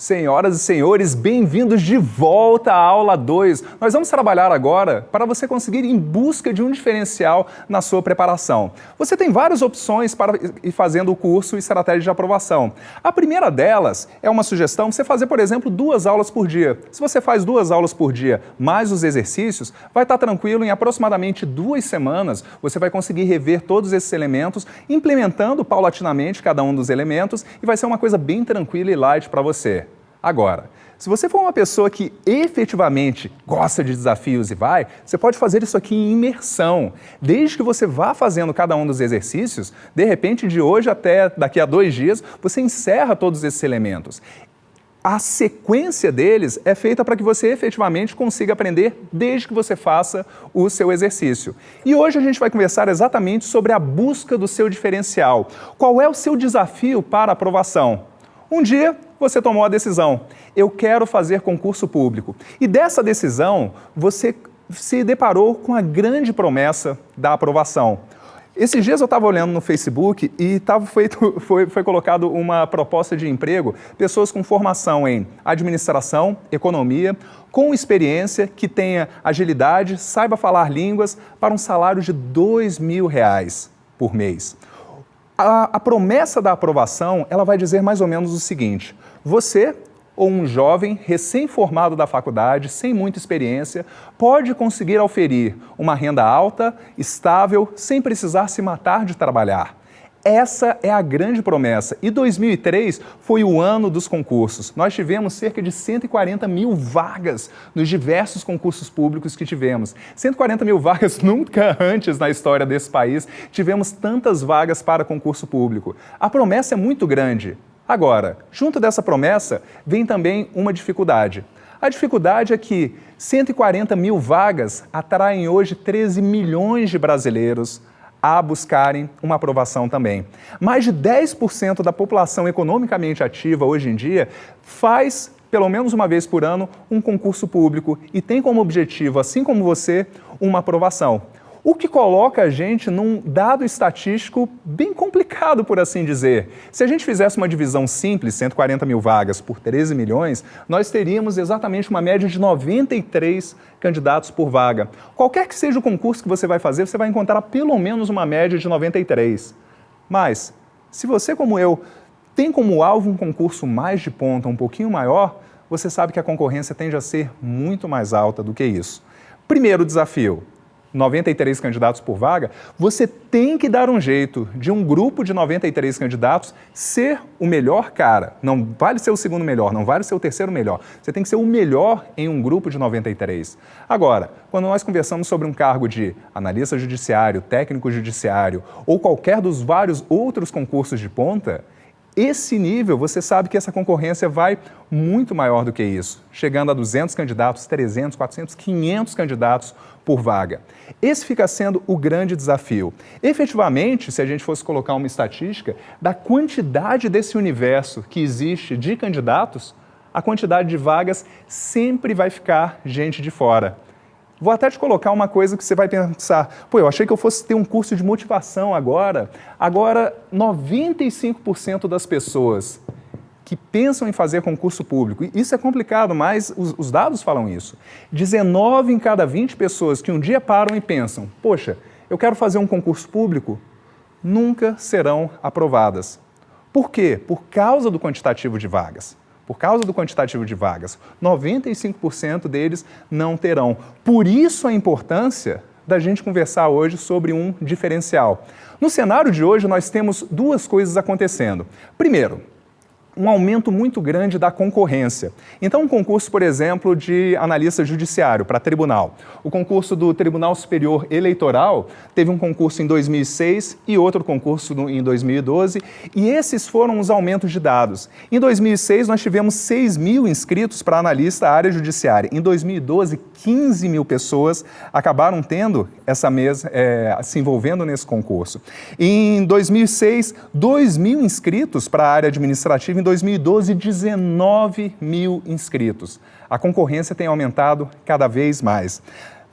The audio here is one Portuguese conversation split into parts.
Senhoras e senhores, bem-vindos de volta à aula 2. Nós vamos trabalhar agora para você conseguir ir em busca de um diferencial na sua preparação. Você tem várias opções para ir fazendo o curso Estratégia de Aprovação. A primeira delas é uma sugestão, você fazer, por exemplo, 2 aulas por dia. Se você faz 2 aulas por dia, mais os exercícios, vai estar tranquilo, em aproximadamente 2 semanas, você vai conseguir rever todos esses elementos, implementando paulatinamente cada um dos elementos e vai ser uma coisa bem tranquila e light para você. Agora, se você for uma pessoa que efetivamente gosta de desafios e você pode fazer isso aqui em imersão. Desde que você vá fazendo cada um dos exercícios, de repente de hoje até daqui a 2 dias, você encerra todos esses elementos. A sequência deles é feita para que você efetivamente consiga aprender desde que você faça o seu exercício. E hoje a gente vai conversar exatamente sobre a busca do seu diferencial. Qual é o seu desafio para a aprovação? Um dia você tomou a decisão, eu quero fazer concurso público. E dessa decisão, você se deparou com a grande promessa da aprovação. Esses dias eu estava olhando no Facebook e foi colocado uma proposta de emprego, pessoas com formação em administração, economia, com experiência, que tenha agilidade, saiba falar línguas, para um salário de R$2.000 por mês. A promessa da aprovação, ela vai dizer mais ou menos o seguinte: você ou um jovem recém-formado da faculdade, sem muita experiência, pode conseguir auferir uma renda alta, estável, sem precisar se matar de trabalhar. Essa é a grande promessa. E 2003 foi o ano dos concursos. Nós tivemos cerca de 140 mil vagas nos diversos concursos públicos que tivemos. 140 mil vagas, nunca antes na história desse país tivemos tantas vagas para concurso público. A promessa é muito grande. Agora, junto dessa promessa, vem também uma dificuldade. A dificuldade é que 140 mil vagas atraem hoje 13 milhões de brasileiros a buscarem uma aprovação também. Mais de 10% da população economicamente ativa hoje em dia faz, pelo menos uma vez por ano, um concurso público e tem como objetivo, assim como você, uma aprovação. O que coloca a gente num dado estatístico bem complicado, por assim dizer. Se a gente fizesse uma divisão simples, 140 mil vagas por 13 milhões, nós teríamos exatamente uma média de 93 candidatos por vaga. Qualquer que seja o concurso que você vai fazer, você vai encontrar pelo menos uma média de 93. Mas, se você, como eu, tem como alvo um concurso mais de ponta, um pouquinho maior, você sabe que a concorrência tende a ser muito mais alta do que isso. Primeiro desafio: 93 candidatos por vaga, você tem que dar um jeito de um grupo de 93 candidatos ser o melhor cara. Não vale ser o segundo melhor, não vale ser o terceiro melhor. Você tem que ser o melhor em um grupo de 93. Agora, quando nós conversamos sobre um cargo de analista judiciário, técnico judiciário ou qualquer dos vários outros concursos de ponta, esse nível, você sabe que essa concorrência vai muito maior do que isso, chegando a 200 candidatos, 300, 400, 500 candidatos por vaga. Esse fica sendo o grande desafio. Efetivamente, se a gente fosse colocar uma estatística da quantidade desse universo que existe de candidatos, a quantidade de vagas sempre vai ficar gente de fora. Vou até te colocar uma coisa que você vai pensar, eu achei que eu fosse ter um curso de motivação agora. Agora, 95% das pessoas que pensam em fazer concurso público, e isso é complicado, mas os dados falam isso, 19 em cada 20 pessoas que um dia param e pensam, poxa, eu quero fazer um concurso público, nunca serão aprovadas. Por quê? Por causa do quantitativo de vagas. Por causa do quantitativo de vagas, 95% deles não terão. Por isso a importância da gente conversar hoje sobre um diferencial. No cenário de hoje, nós temos 2 coisas acontecendo. Primeiro, um aumento muito grande da concorrência. Então, um concurso, por exemplo, de analista judiciário para tribunal. O concurso do Tribunal Superior Eleitoral teve um concurso em 2006 e outro concurso em 2012, e esses foram os aumentos de dados. Em 2006, nós tivemos 6 mil inscritos para analista área judiciária. Em 2012, 15 mil pessoas acabaram tendo essa mesa, se envolvendo nesse concurso. Em 2006, 2 mil inscritos para a área administrativa. Em 2012, 19 mil inscritos. A concorrência tem aumentado cada vez mais.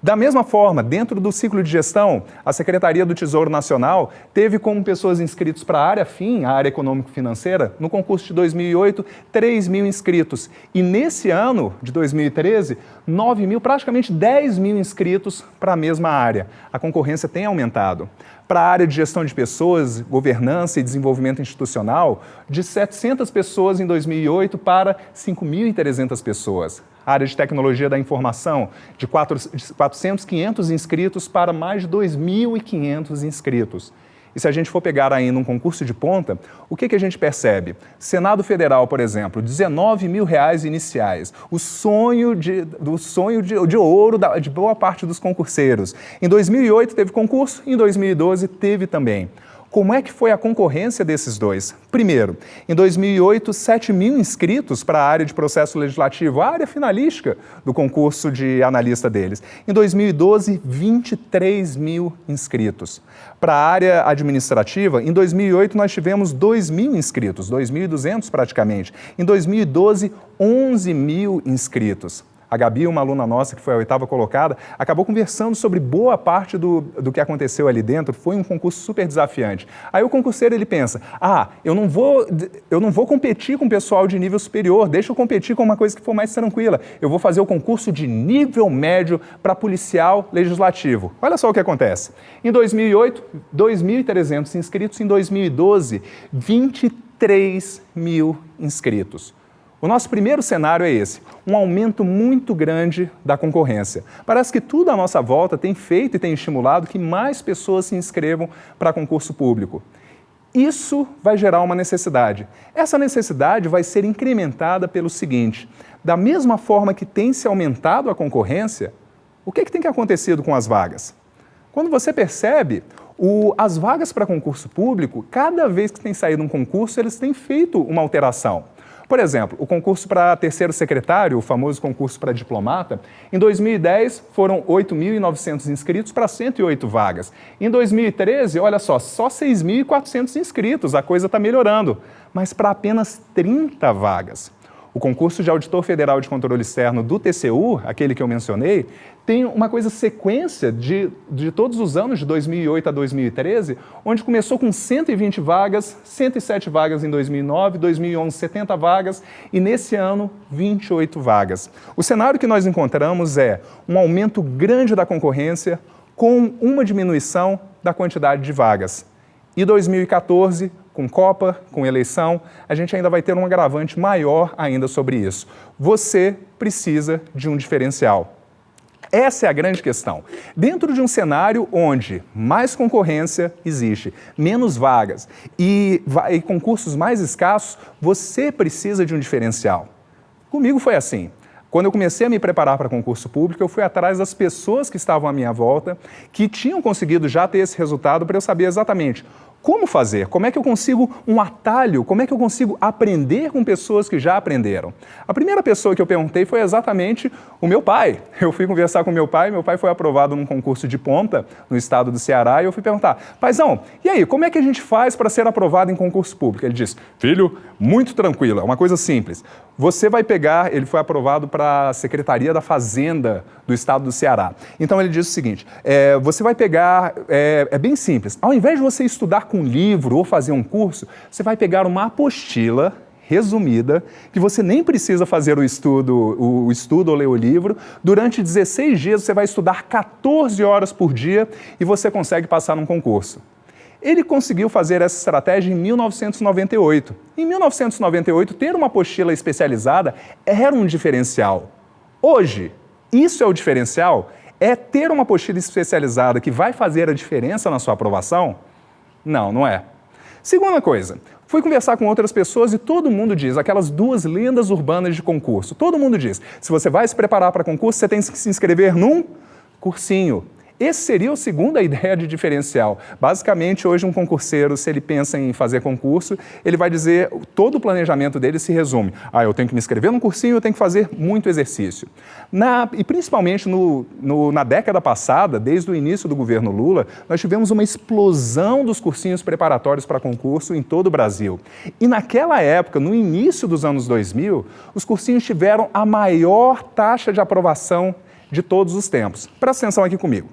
Da mesma forma, dentro do ciclo de gestão, a Secretaria do Tesouro Nacional teve como pessoas inscritas para a área FIM, a área econômico-financeira, no concurso de 2008, 3 mil inscritos. E nesse ano de 2013, 9 mil, praticamente 10 mil inscritos para a mesma área. A concorrência tem aumentado. Para a área de gestão de pessoas, governança e desenvolvimento institucional, de 700 pessoas em 2008 para 5.300 pessoas. A área de tecnologia da informação, de 400, 500 inscritos para mais de 2.500 inscritos. E se a gente for pegar ainda um concurso de ponta, o que a gente percebe? Senado Federal, por exemplo, R$19 mil iniciais, o sonho de ouro de boa parte dos concurseiros. Em 2008 teve concurso, em 2012 teve também. Como é que foi a concorrência desses dois? Primeiro, em 2008, 7 mil inscritos para a área de processo legislativo, a área finalística do concurso de analista deles. Em 2012, 23 mil inscritos. Para a área administrativa, em 2008 nós tivemos 2 mil inscritos, 2.200 praticamente. Em 2012, 11 mil inscritos. A Gabi, uma aluna nossa, que foi a 8ª colocada, acabou conversando sobre boa parte do que aconteceu ali dentro. Foi um concurso super desafiante. Aí o concurseiro, ele pensa, eu não vou competir com o pessoal de nível superior, deixa eu competir com uma coisa que for mais tranquila. Eu vou fazer o concurso de nível médio para policial legislativo. Olha só o que acontece. Em 2008, 2.300 inscritos. Em 2012, 23 mil inscritos. O nosso primeiro cenário é esse, um aumento muito grande da concorrência. Parece que tudo à nossa volta tem feito e tem estimulado que mais pessoas se inscrevam para concurso público. Isso vai gerar uma necessidade. Essa necessidade vai ser incrementada pelo seguinte, da mesma forma que tem se aumentado a concorrência, o que tem acontecido com as vagas? Quando você percebe, as vagas para concurso público, cada vez que tem saído um concurso, eles têm feito uma alteração. Por exemplo, o concurso para terceiro secretário, o famoso concurso para diplomata, em 2010 foram 8.900 inscritos para 108 vagas. Em 2013, olha só 6.400 inscritos, a coisa está melhorando, mas para apenas 30 vagas. O concurso de Auditor Federal de Controle Externo do TCU, aquele que eu mencionei, tem uma sequência de todos os anos, de 2008 a 2013, onde começou com 120 vagas, 107 vagas em 2009, 2011 70 vagas e nesse ano 28 vagas. O cenário que nós encontramos é um aumento grande da concorrência com uma diminuição da quantidade de vagas. E 2014, com Copa, com eleição, a gente ainda vai ter um agravante maior ainda sobre isso. Você precisa de um diferencial. Essa é a grande questão. Dentro de um cenário onde mais concorrência existe, menos vagas e concursos mais escassos, você precisa de um diferencial. Comigo foi assim. Quando eu comecei a me preparar para concurso público, eu fui atrás das pessoas que estavam à minha volta, que tinham conseguido já ter esse resultado para eu saber exatamente como fazer, como é que eu consigo um atalho, como é que eu consigo aprender com pessoas que já aprenderam. A primeira pessoa que eu perguntei foi exatamente o meu pai. Eu fui conversar com meu pai foi aprovado num concurso de ponta no estado do Ceará e eu fui perguntar, paizão, e aí, como é que a gente faz para ser aprovado em concurso público? Ele disse, filho, muito tranquilo, é uma coisa simples. Você vai pegar, ele foi aprovado para a Secretaria da Fazenda do estado do Ceará. Então ele disse o seguinte, você vai pegar, é bem simples, ao invés de você estudar com um livro ou fazer um curso, você vai pegar uma apostila resumida, que você nem precisa fazer o estudo ou ler o livro. Durante 16 dias você vai estudar 14 horas por dia e você consegue passar num concurso. Ele conseguiu fazer essa estratégia em 1998. Em 1998, ter uma apostila especializada era um diferencial. Hoje, isso é o diferencial? É ter uma apostila especializada que vai fazer a diferença na sua aprovação? Não, não é. Segunda coisa, fui conversar com outras pessoas e todo mundo diz, aquelas duas lendas urbanas de concurso, todo mundo diz, se você vai se preparar para concurso, você tem que se inscrever num cursinho. Esse seria a segunda ideia de diferencial. Basicamente, hoje um concurseiro, se ele pensa em fazer concurso, ele vai dizer, todo o planejamento dele se resume, eu tenho que me inscrever num cursinho, eu tenho que fazer muito exercício. E principalmente na década passada, desde o início do governo Lula, nós tivemos uma explosão dos cursinhos preparatórios para concurso em todo o Brasil. E naquela época, no início dos anos 2000, os cursinhos tiveram a maior taxa de aprovação de todos os tempos. Presta atenção aqui comigo.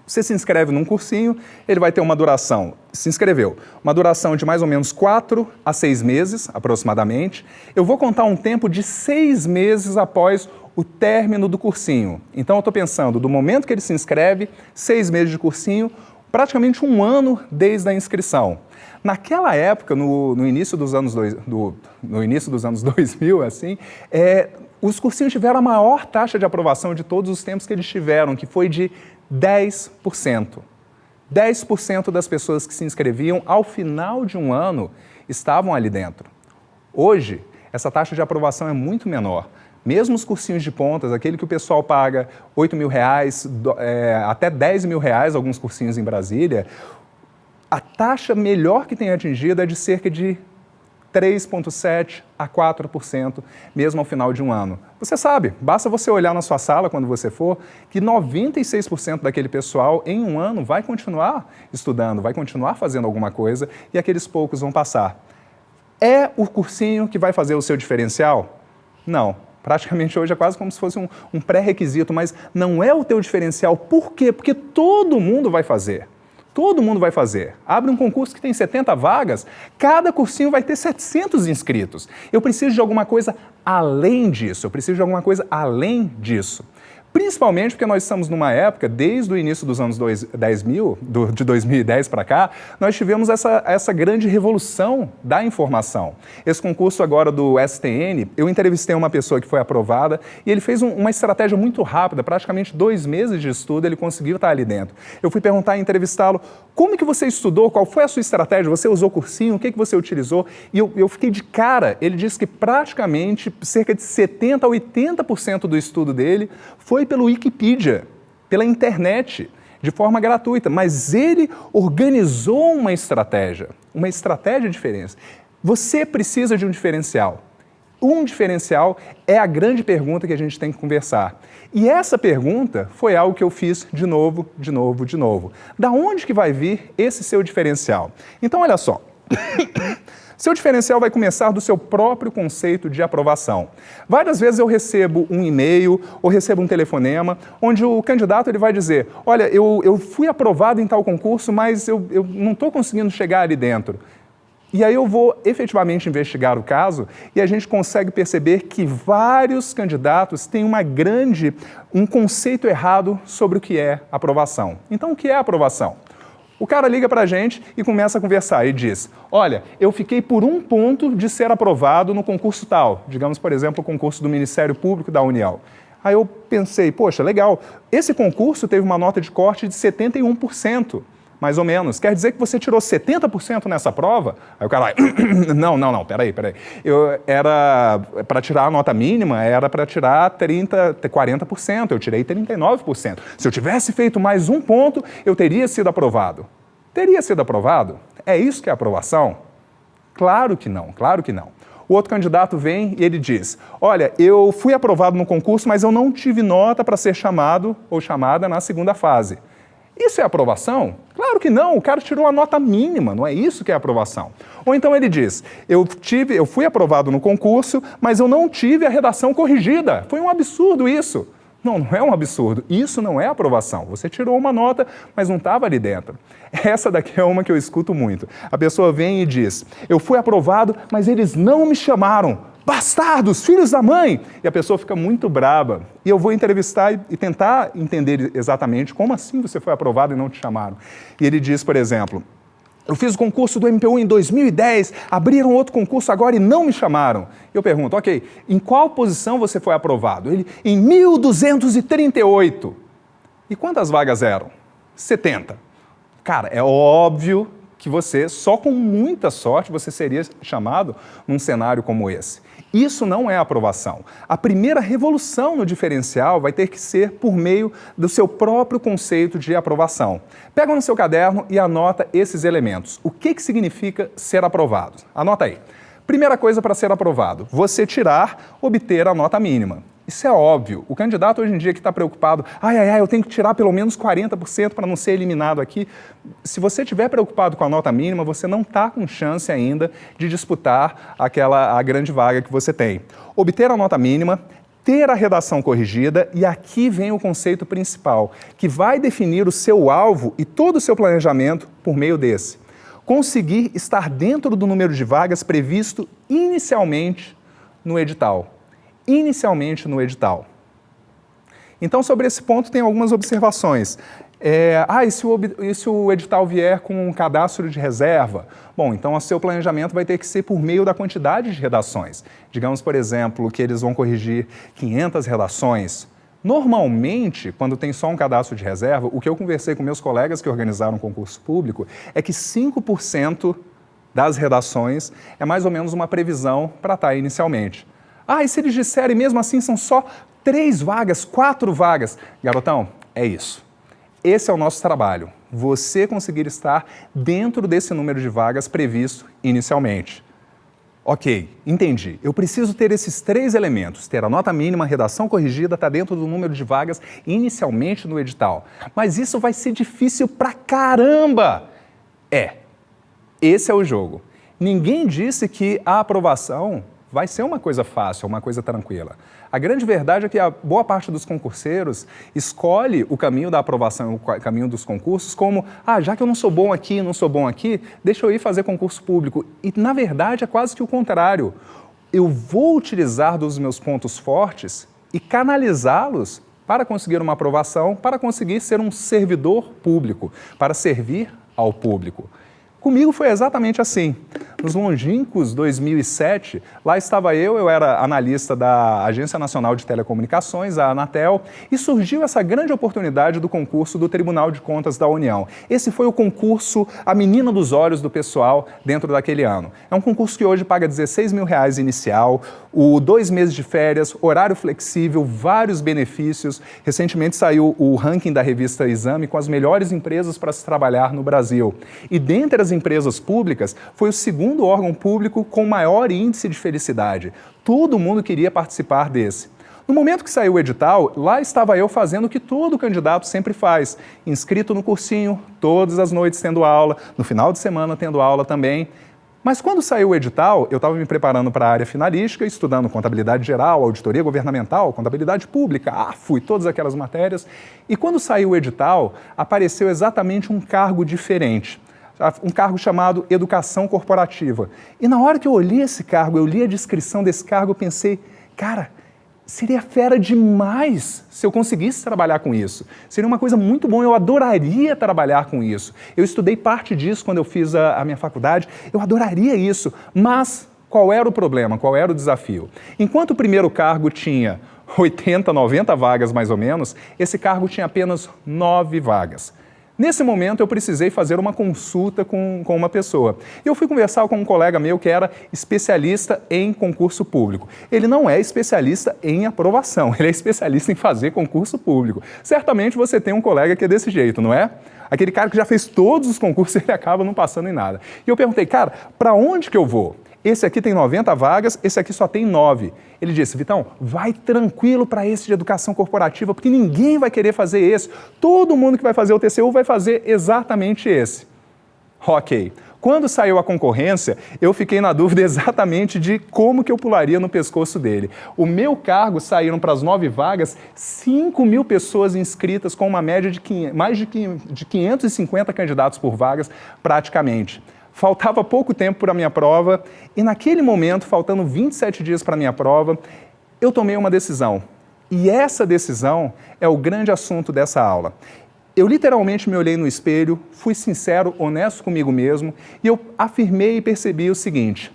Você se inscreve num cursinho, ele vai ter uma duração, se inscreveu, uma duração de mais ou menos 4 a 6 meses, aproximadamente. Eu vou contar um tempo de 6 meses após o término do cursinho. Então eu estou pensando, do momento que ele se inscreve, 6 meses de cursinho, praticamente um ano desde a inscrição. Naquela época, no início dos anos 2000, assim, os cursinhos tiveram a maior taxa de aprovação de todos os tempos que eles tiveram, que foi de 10%. 10% das pessoas que se inscreviam ao final de um ano estavam ali dentro. Hoje, essa taxa de aprovação é muito menor. Mesmo os cursinhos de pontas, aquele que o pessoal paga R$8.000, até R$10.000, alguns cursinhos em Brasília, a taxa melhor que tem atingido é de cerca de 3,7% a 4%, mesmo ao final de um ano. Você sabe, basta você olhar na sua sala quando você for, que 96% daquele pessoal em um ano vai continuar estudando, vai continuar fazendo alguma coisa e aqueles poucos vão passar. É o cursinho que vai fazer o seu diferencial? Não. Praticamente hoje é quase como se fosse um pré-requisito, mas não é o teu diferencial. Por quê? Porque todo mundo vai fazer. Todo mundo vai fazer. Abre um concurso que tem 70 vagas, cada cursinho vai ter 700 inscritos. Eu preciso de alguma coisa além disso, Principalmente porque nós estamos numa época, desde o início dos anos 2000, de 2010 para cá, nós tivemos essa grande revolução da informação. Esse concurso agora do STN, eu entrevistei uma pessoa que foi aprovada e ele fez uma estratégia muito rápida, praticamente 2 meses de estudo, ele conseguiu estar ali dentro. Eu fui perguntar e entrevistá-lo, como que você estudou, qual foi a sua estratégia, você usou cursinho, o que você utilizou? E eu fiquei de cara, ele disse que praticamente cerca de 70% a 80% do estudo dele foi pelo Wikipedia, pela internet, de forma gratuita, mas ele organizou uma estratégia diferente. Você precisa de um diferencial. Um diferencial é a grande pergunta que a gente tem que conversar. E essa pergunta foi algo que eu fiz de novo. Da onde que vai vir esse seu diferencial? Então, olha só. Seu diferencial vai começar do seu próprio conceito de aprovação. Várias vezes eu recebo um e-mail ou recebo um telefonema onde o candidato ele vai dizer, olha, eu fui aprovado em tal concurso, mas eu não estou conseguindo chegar ali dentro. E aí eu vou efetivamente investigar o caso e a gente consegue perceber que vários candidatos têm um conceito errado sobre o que é aprovação. Então, o que é aprovação? O cara liga para a gente e começa a conversar e diz, olha, eu fiquei por um ponto de ser aprovado no concurso tal, digamos, por exemplo, o concurso do Ministério Público da União. Aí eu pensei, poxa, legal, esse concurso teve uma nota de corte de 71%, mais ou menos. Quer dizer que você tirou 70% nessa prova? Aí o cara, não, peraí. Era para tirar a nota mínima, era para tirar 40%, eu tirei 39%. Se eu tivesse feito mais um ponto, eu teria sido aprovado. Teria sido aprovado? É isso que é aprovação? Claro que não. O outro candidato vem e ele diz, olha, eu fui aprovado no concurso, mas eu não tive nota para ser chamado ou chamada na segunda fase. Isso é aprovação? Claro que não, o cara tirou a nota mínima, não é isso que é aprovação. Ou então ele diz, eu fui aprovado no concurso, mas eu não tive a redação corrigida. Foi um absurdo isso. Não é um absurdo. Isso não é aprovação. Você tirou uma nota, mas não estava ali dentro. Essa daqui é uma que eu escuto muito. A pessoa vem e diz, eu fui aprovado, mas eles não me chamaram. Bastardos, filhos da mãe! E a pessoa fica muito braba. E eu vou entrevistar e tentar entender exatamente como assim você foi aprovado e não te chamaram. E ele diz, por exemplo, eu fiz o concurso do MPU em 2010, abriram outro concurso agora e não me chamaram. Eu pergunto, ok, em qual posição você foi aprovado? Ele, em 1238. E quantas vagas eram? 70. Cara, é óbvio que você, só com muita sorte, você seria chamado num cenário como esse. Isso não é aprovação. A primeira revolução no diferencial vai ter que ser por meio do seu próprio conceito de aprovação. Pega no seu caderno e anota esses elementos. O que significa ser aprovado? Anota aí. Primeira coisa para ser aprovado, você obter a nota mínima. Isso é óbvio. O candidato hoje em dia que está preocupado, eu tenho que tirar pelo menos 40% para não ser eliminado aqui. Se você estiver preocupado com a nota mínima, você não está com chance ainda de disputar a grande vaga que você tem. Obter a nota mínima ter a redação corrigida, e aqui vem o conceito principal, que vai definir o seu alvo e todo o seu planejamento por meio desse. Conseguir estar dentro do número de vagas previsto inicialmente no edital. Inicialmente no edital. Então, sobre esse ponto, tem algumas observações. E se o edital vier com um cadastro de reserva? Bom, então o seu planejamento vai ter que ser por meio da quantidade de redações. Digamos, por exemplo, que eles vão corrigir 500 redações. Normalmente, quando tem só um cadastro de reserva, o que eu conversei com meus colegas que organizaram um concurso público é que 5% das redações é mais ou menos uma previsão para estar inicialmente. E se eles disserem mesmo assim são só 3 vagas, 4 vagas? Garotão, é isso. Esse é o nosso trabalho, você conseguir estar dentro desse número de vagas previsto inicialmente. Ok, entendi. Eu preciso ter esses 3 elementos, ter a nota mínima, a redação corrigida, estar dentro do número de vagas inicialmente no edital. Mas isso vai ser difícil pra caramba! Esse é o jogo. Ninguém disse que a aprovação vai ser uma coisa fácil, uma coisa tranquila. A grande verdade é que a boa parte dos concurseiros escolhe o caminho da aprovação, o caminho dos concursos como, já que eu não sou bom aqui, deixa eu ir fazer concurso público. E, na verdade, é quase que o contrário. Eu vou utilizar dos meus pontos fortes e canalizá-los para conseguir uma aprovação, para conseguir ser um servidor público, para servir ao público. Comigo foi exatamente assim. Nos longínquos 2007, lá estava eu era analista da Agência Nacional de Telecomunicações, a Anatel, e surgiu essa grande oportunidade do concurso do Tribunal de Contas da União. Esse foi o concurso, a menina dos olhos do pessoal dentro daquele ano. É um concurso que hoje paga R$16 mil inicial, 2 meses de férias, horário flexível, vários benefícios. Recentemente saiu o ranking da revista Exame com as melhores empresas para se trabalhar no Brasil. E dentre as empresas públicas, foi o segundo órgão público com maior índice de felicidade. Todo mundo queria participar desse. No momento que saiu o edital, lá estava eu fazendo o que todo candidato sempre faz, inscrito no cursinho, todas as noites tendo aula, no final de semana tendo aula também. Mas quando saiu o edital, eu estava me preparando para a área finalística, estudando contabilidade geral, auditoria governamental, contabilidade pública, fui todas aquelas matérias. E quando saiu o edital, apareceu exatamente um cargo diferente. Um cargo chamado Educação Corporativa. E na hora que eu olhei esse cargo, eu li a descrição desse cargo, eu pensei, cara, seria fera demais se eu conseguisse trabalhar com isso. Seria uma coisa muito boa, eu adoraria trabalhar com isso. Eu estudei parte disso quando eu fiz a minha faculdade, eu adoraria isso, mas qual era o problema, qual era o desafio? Enquanto o primeiro cargo tinha 80, 90 vagas mais ou menos, esse cargo tinha apenas 9 vagas. Nesse momento, eu precisei fazer uma consulta com uma pessoa. Eu fui conversar com um colega meu que era especialista em concurso público. Ele não é especialista em aprovação, ele é especialista em fazer concurso público. Certamente você tem um colega que é desse jeito, não é? Aquele cara que já fez todos os concursos e ele acaba não passando em nada. E eu perguntei, cara, para onde que eu vou? Esse aqui tem 90 vagas, esse aqui só tem 9. Ele disse, Vitão, vai tranquilo para esse de educação corporativa, porque ninguém vai querer fazer esse. Todo mundo que vai fazer o TCU vai fazer exatamente esse. Ok. Quando saiu a concorrência, eu fiquei na dúvida exatamente de como que eu pularia no pescoço dele. O meu cargo saíram para as 9 vagas, 5 mil pessoas inscritas com uma média de mais de 550 candidatos por vagas, praticamente. Faltava pouco tempo para a minha prova e naquele momento, faltando 27 dias para a minha prova, eu tomei uma decisão. E essa decisão é o grande assunto dessa aula. Eu literalmente me olhei no espelho, fui sincero, honesto comigo mesmo e eu afirmei e percebi o seguinte: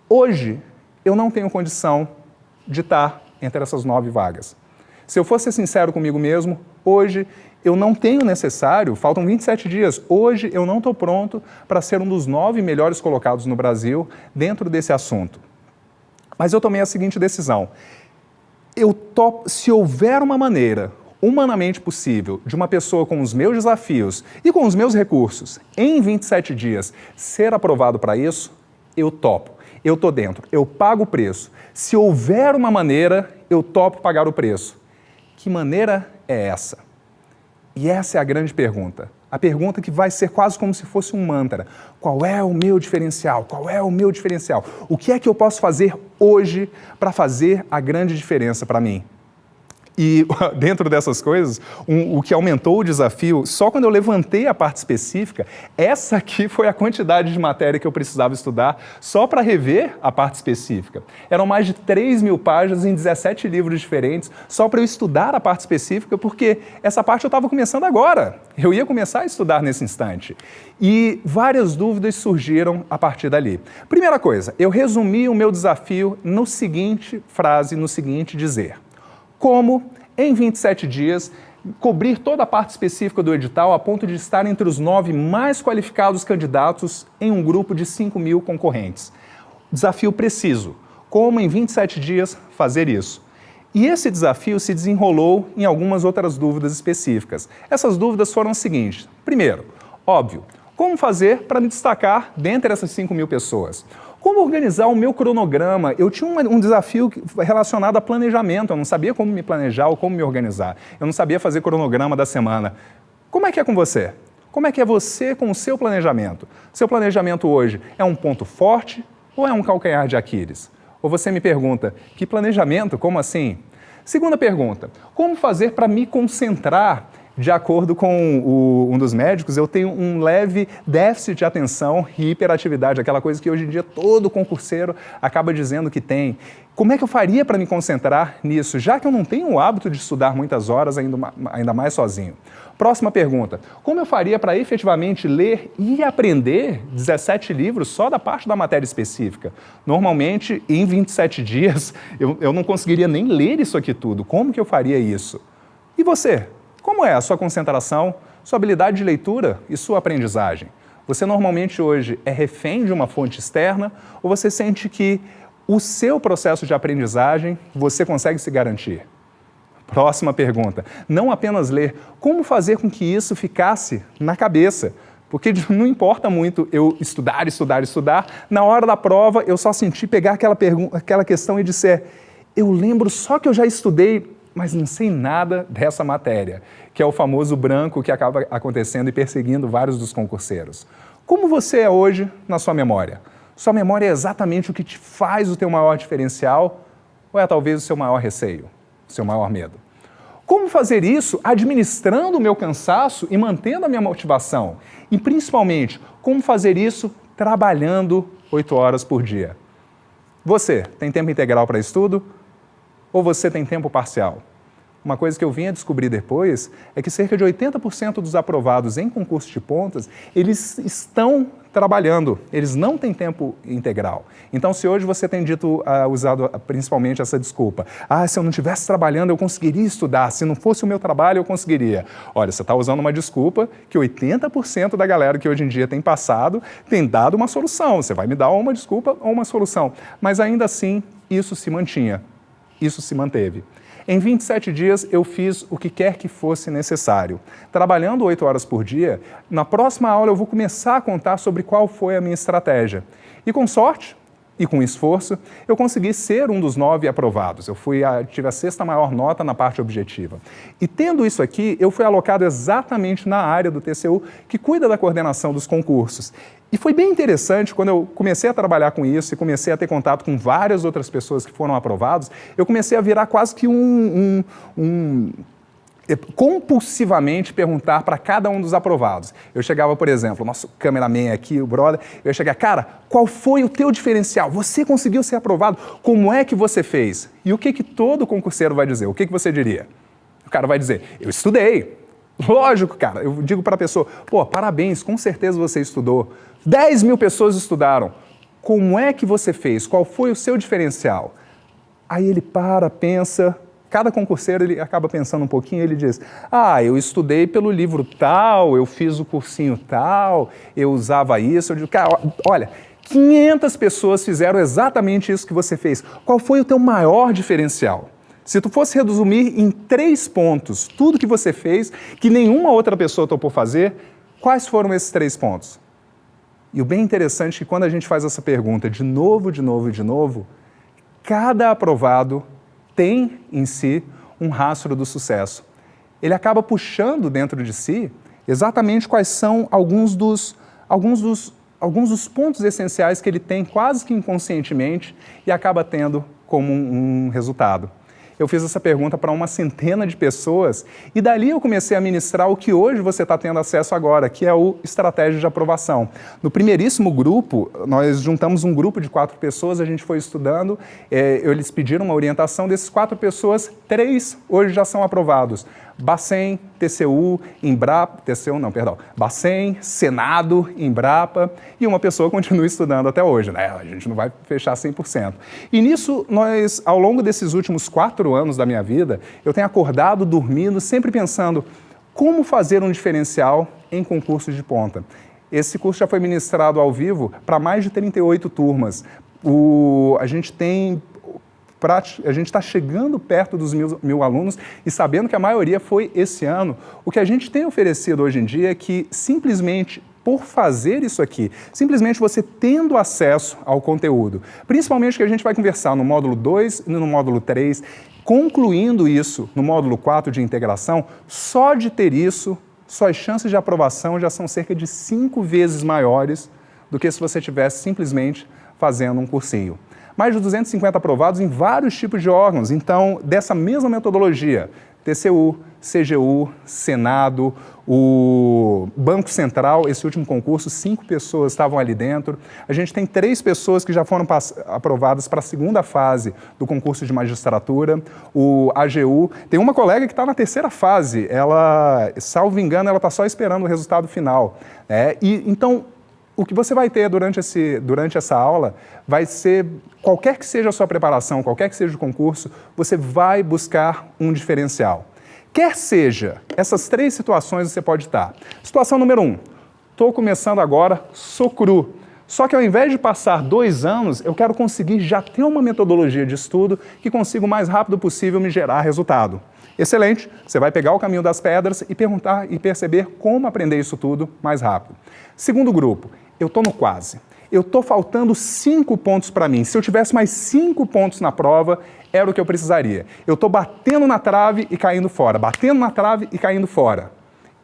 hoje eu não tenho condição de estar entre essas 9 vagas. Se eu fosse sincero comigo mesmo, hoje eu não tenho necessário, faltam 27 dias, hoje eu não estou pronto para ser um dos 9 melhores colocados no Brasil dentro desse assunto. Mas eu tomei a seguinte decisão: se houver uma maneira humanamente possível de uma pessoa com os meus desafios e com os meus recursos, em 27 dias, ser aprovado para isso, eu topo. Eu estou dentro, eu pago o preço. Se houver uma maneira, eu topo pagar o preço. Que maneira é essa? E essa é a grande pergunta. A pergunta que vai ser quase como se fosse um mantra. Qual é o meu diferencial? Qual é o meu diferencial? O que é que eu posso fazer hoje para fazer a grande diferença para mim? E dentro dessas coisas, o que aumentou o desafio, só quando eu levantei a parte específica, essa aqui foi a quantidade de matéria que eu precisava estudar só para rever a parte específica. Eram mais de 3.000 páginas em 17 livros diferentes, só para eu estudar a parte específica, porque essa parte eu estava começando agora. Eu ia começar a estudar nesse instante. E várias dúvidas surgiram a partir dali. Primeira coisa, eu resumi o meu desafio no seguinte frase, no seguinte dizer: como, em 27 dias, cobrir toda a parte específica do edital a ponto de estar entre os 9 mais qualificados candidatos em um grupo de 5.000 concorrentes. Desafio preciso. Como, em 27 dias, fazer isso? E esse desafio se desenrolou em algumas outras dúvidas específicas. Essas dúvidas foram as seguintes. Primeiro, óbvio, como fazer para me destacar dentre essas 5.000 pessoas? Como organizar o meu cronograma? Eu tinha um desafio relacionado a planejamento, eu não sabia como me planejar ou como me organizar. Eu não sabia fazer cronograma da semana. Como é que é com você? Como é que é você com o seu planejamento? Seu planejamento hoje é um ponto forte ou é um calcanhar de Aquiles? Ou você me pergunta, que planejamento? Como assim? Segunda pergunta, como fazer para me concentrar? De acordo com um dos médicos, eu tenho um leve déficit de atenção e hiperatividade, aquela coisa que hoje em dia todo concurseiro acaba dizendo que tem. Como é que eu faria para me concentrar nisso, já que eu não tenho o hábito de estudar muitas horas, ainda mais sozinho? Próxima pergunta, como eu faria para efetivamente ler e aprender 17 livros só da parte da matéria específica? Normalmente, em 27 dias, eu não conseguiria nem ler isso aqui tudo. Como que eu faria isso? E você? Como é a sua concentração, sua habilidade de leitura e sua aprendizagem? Você normalmente hoje é refém de uma fonte externa ou você sente que o seu processo de aprendizagem você consegue se garantir? Próxima pergunta. Não apenas ler, como fazer com que isso ficasse na cabeça? Porque não importa muito eu estudar, na hora da prova eu só senti pegar aquela questão e disser, eu lembro só que eu já estudei, mas não sei nada dessa matéria, que é o famoso branco que acaba acontecendo e perseguindo vários dos concurseiros. Como você é hoje na sua memória? Sua memória é exatamente o que te faz o teu maior diferencial ou é talvez o seu maior receio, o seu maior medo? Como fazer isso administrando o meu cansaço e mantendo a minha motivação? E principalmente, como fazer isso trabalhando 8 horas por dia? Você tem tempo integral para estudo? Ou você tem tempo parcial? Uma coisa que eu vim a descobrir depois é que cerca de 80% dos aprovados em concurso de pontas, eles estão trabalhando, eles não têm tempo integral. Então, se hoje você tem usado principalmente essa desculpa, se eu não estivesse trabalhando eu conseguiria estudar, se não fosse o meu trabalho eu conseguiria. Olha, você está usando uma desculpa que 80% da galera que hoje em dia tem passado tem dado uma solução. Você vai me dar uma desculpa ou uma solução, mas ainda assim isso se mantinha. Isso se manteve. Em 27 dias, eu fiz o que quer que fosse necessário. Trabalhando 8 horas por dia, na próxima aula eu vou começar a contar sobre qual foi a minha estratégia. E com sorte e com esforço, eu consegui ser um dos 9 aprovados. Eu tive a 6ª maior nota na parte objetiva. E tendo isso aqui, eu fui alocado exatamente na área do TCU que cuida da coordenação dos concursos. E foi bem interessante, quando eu comecei a trabalhar com isso e comecei a ter contato com várias outras pessoas que foram aprovados, eu comecei a virar quase que compulsivamente perguntar para cada um dos aprovados. Eu chegava, por exemplo, o nosso cameraman aqui, o brother, eu ia chegar, cara, qual foi o teu diferencial? Você conseguiu ser aprovado? Como é que você fez? E o que todo concurseiro vai dizer? O que você diria? O cara vai dizer, eu estudei. Lógico, cara, eu digo para a pessoa, pô, parabéns, com certeza você estudou. 10.000 pessoas estudaram. Como é que você fez? Qual foi o seu diferencial? Aí ele pensa, cada concurseiro ele acaba pensando um pouquinho, ele diz, eu estudei pelo livro tal, eu fiz o cursinho tal, eu usava isso. Eu digo, cara, olha, 500 pessoas fizeram exatamente isso que você fez. Qual foi o teu maior diferencial? Se tu fosse resumir em 3 pontos tudo que você fez, que nenhuma outra pessoa topou fazer, quais foram esses 3 pontos? E o bem interessante é que quando a gente faz essa pergunta de novo, cada aprovado tem em si um rastro do sucesso. Ele acaba puxando dentro de si exatamente quais são alguns dos pontos essenciais que ele tem quase que inconscientemente e acaba tendo como um resultado. eu fiz essa pergunta para uma centena de pessoas e dali eu comecei a ministrar o que hoje você está tendo acesso agora, que é o Estratégia de Aprovação. No primeiríssimo grupo, nós juntamos um grupo de 4 pessoas, a gente foi estudando, eles pediram uma orientação, dessas 4 pessoas, 3 hoje já são aprovados. Bacen, TCU, Embrapa, TCU não, perdão, Bacen, Senado, Embrapa, e uma pessoa continua estudando até hoje, né? A gente não vai fechar 100%. E nisso, nós, ao longo desses últimos 4 anos da minha vida, eu tenho acordado, dormindo, sempre pensando como fazer um diferencial em concursos de ponta. Esse curso já foi ministrado ao vivo para mais de 38 turmas. A gente está chegando perto dos mil alunos e sabendo que a maioria foi esse ano. O que a gente tem oferecido hoje em dia é que simplesmente por fazer isso aqui, simplesmente você tendo acesso ao conteúdo, principalmente que a gente vai conversar no módulo 2 e no módulo 3, concluindo isso no módulo 4 de integração, só de ter isso, suas chances de aprovação já são cerca de 5 vezes maiores do que se você estivesse simplesmente fazendo um cursinho. Mais de 250 aprovados em vários tipos de órgãos. Então, dessa mesma metodologia, TCU, CGU, Senado, o Banco Central, esse último concurso, 5 pessoas estavam ali dentro. A gente tem 3 pessoas que já foram aprovadas para a segunda fase do concurso de magistratura. O AGU, tem uma colega que está na 3ª fase. Ela, salvo engano, ela está só esperando o resultado final. Então, o que você vai ter durante essa aula vai ser, qualquer que seja a sua preparação, qualquer que seja o concurso, você vai buscar um diferencial. Quer seja, essas 3 situações você pode estar. Situação número 1, estou começando agora, sou cru. Só que ao invés de passar 2 anos, eu quero conseguir já ter uma metodologia de estudo que consiga o mais rápido possível me gerar resultado. Excelente, você vai pegar o caminho das pedras e perguntar e perceber como aprender isso tudo mais rápido. Segundo grupo, eu estou no quase. Eu estou faltando 5 pontos para mim. Se eu tivesse mais 5 pontos na prova, era o que eu precisaria. Eu estou batendo na trave e caindo fora, batendo na trave e caindo fora.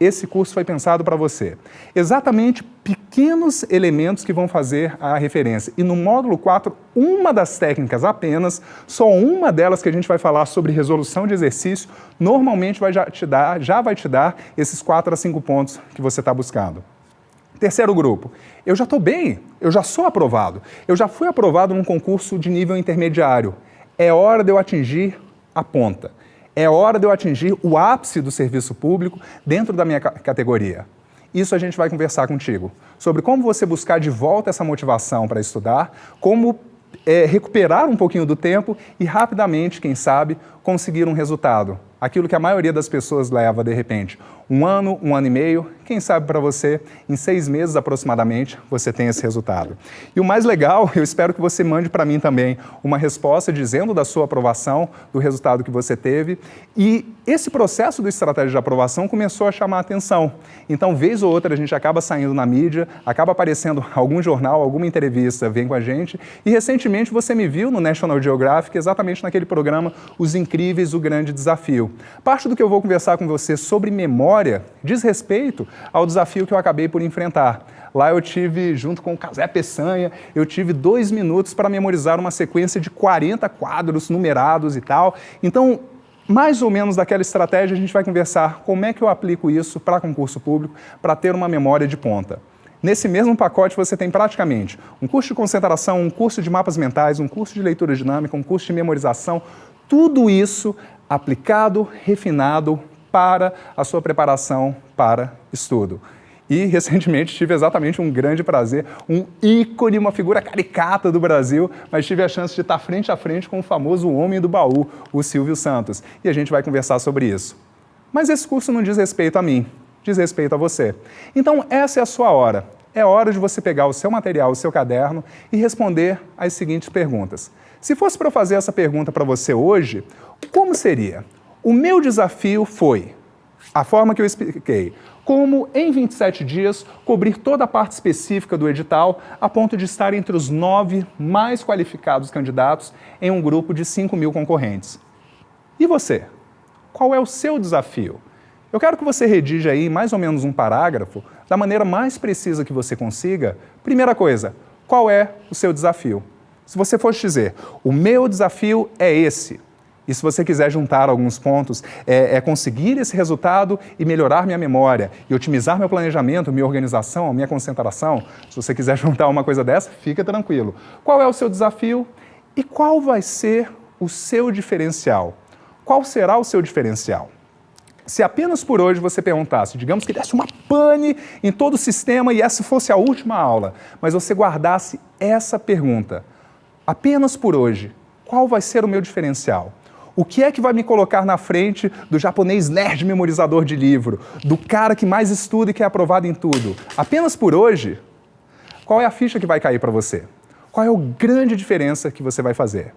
Esse curso foi pensado para você. Exatamente pequenos elementos que vão fazer a referência. E no módulo 4, uma das técnicas apenas, só uma delas que a gente vai falar sobre resolução de exercício, normalmente já vai te dar esses 4 a 5 pontos que você está buscando. Terceiro grupo, eu já estou bem, eu já sou aprovado, eu já fui aprovado num concurso de nível intermediário. É hora de eu atingir a ponta. É hora de eu atingir o ápice do serviço público dentro da minha categoria. Isso a gente vai conversar contigo, sobre como você buscar de volta essa motivação para estudar, como recuperar um pouquinho do tempo e rapidamente, quem sabe, conseguir um resultado. Aquilo que a maioria das pessoas leva, de repente, 1 ano, 1 ano e meio, quem sabe para você, em 6 meses aproximadamente, você tem esse resultado. E o mais legal, eu espero que você mande para mim também uma resposta dizendo da sua aprovação, do resultado que você teve. E esse processo do Estratégia de Aprovação começou a chamar a atenção. Então, vez ou outra, a gente acaba saindo na mídia, acaba aparecendo algum jornal, alguma entrevista, vem com a gente. E recentemente você me viu no National Geographic, exatamente naquele programa Os Incríveis, o Grande Desafio. Parte do que eu vou conversar com você sobre memória diz respeito ao desafio que eu acabei por enfrentar. Lá eu tive, junto com o Casé Peçanha, eu tive 2 minutos para memorizar uma sequência de 40 quadros numerados e tal. Então, mais ou menos daquela estratégia, a gente vai conversar como é que eu aplico isso para concurso público, para ter uma memória de ponta. Nesse mesmo pacote você tem praticamente um curso de concentração, um curso de mapas mentais, um curso de leitura dinâmica, um curso de memorização, tudo isso aplicado, refinado para a sua preparação para estudo. E recentemente tive exatamente um grande prazer, um ícone, uma figura caricata do Brasil, mas tive a chance de estar frente a frente com o famoso homem do baú, o Silvio Santos. E a gente vai conversar sobre isso. Mas esse curso não diz respeito a mim, diz respeito a você. Então essa é a sua hora. É hora de você pegar o seu material, o seu caderno e responder as seguintes perguntas. Se fosse para eu fazer essa pergunta para você hoje, como seria? O meu desafio foi, a forma que eu expliquei, como em 27 dias cobrir toda a parte específica do edital a ponto de estar entre os 9 mais qualificados candidatos em um grupo de 5.000 concorrentes. E você? Qual é o seu desafio? Eu quero que você redija aí mais ou menos um parágrafo da maneira mais precisa que você consiga. Primeira coisa, qual é o seu desafio? Se você fosse dizer, o meu desafio é esse, E se você quiser juntar alguns pontos, é conseguir esse resultado e melhorar minha memória, e otimizar meu planejamento, minha organização, minha concentração. Se você quiser juntar uma coisa dessa, fica tranquilo. Qual é o seu desafio e qual vai ser o seu diferencial? Qual será o seu diferencial? Se apenas por hoje você perguntasse, digamos que desse uma pane em todo o sistema e essa fosse a última aula, mas você guardasse essa pergunta, apenas por hoje, qual vai ser o meu diferencial? O que é que vai me colocar na frente do japonês nerd memorizador de livro, do cara que mais estuda e que é aprovado em tudo? Apenas por hoje, qual é a ficha que vai cair para você? Qual é a grande diferença que você vai fazer?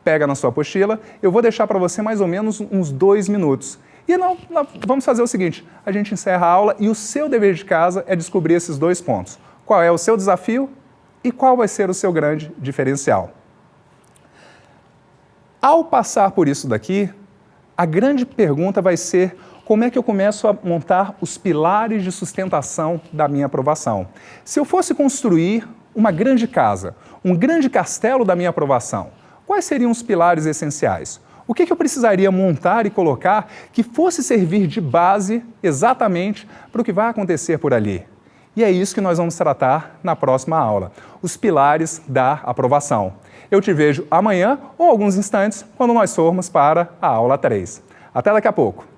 Pega na sua apostila, eu vou deixar para você mais ou menos uns 2 minutos. E vamos fazer o seguinte, a gente encerra a aula e o seu dever de casa é descobrir esses 2 pontos. Qual é o seu desafio e qual vai ser o seu grande diferencial? Ao passar por isso daqui, a grande pergunta vai ser como é que eu começo a montar os pilares de sustentação da minha aprovação. Se eu fosse construir uma grande casa, um grande castelo da minha aprovação, quais seriam os pilares essenciais? O que eu precisaria montar e colocar que fosse servir de base exatamente para o que vai acontecer por ali? E é isso que nós vamos tratar na próxima aula, os pilares da aprovação. Eu te vejo amanhã ou alguns instantes quando nós formos para a aula 3. Até daqui a pouco!